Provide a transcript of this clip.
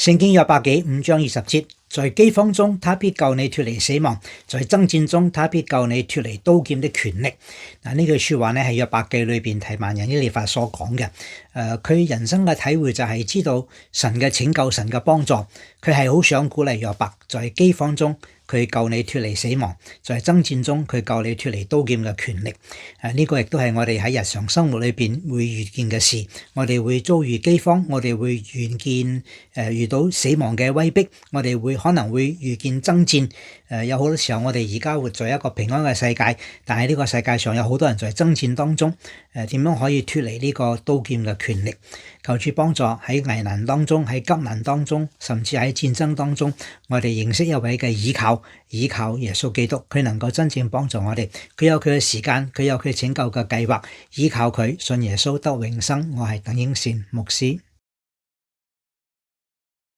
聖經約伯記5章20節，在饑荒中，他必救你脫離死亡；在爭戰中，他必救你脫離刀劍的權力。嗱，呢句說話咧係約伯記裏邊提幔人以利法所講嘅。佢人生嘅體會就係知道神嘅拯救、神嘅幫助，佢係好想鼓勵約伯，在饑荒中佢救你脫離死亡，在爭戰中佢救你脫離刀劍嘅權力。呢個亦都係我哋喺日常生活裏邊會遇見嘅事。我哋會遭遇饑荒，我哋會遇到死亡嘅威逼，我哋可能會遇見爭戰。有好多時候我哋而家活在一個平安嘅世界，但係呢個世界上有好多人在爭戰當中。點樣可以脫離呢個刀劍嘅權力？求主幫助喺危難當中，喺急難當中，甚至喺戰爭當中，我哋認識一位嘅依靠耶穌基督，佢能夠真正幫助我哋。佢有佢嘅時間，佢有佢拯救嘅計劃，依靠佢信耶穌得永生。我係鄧英善牧師。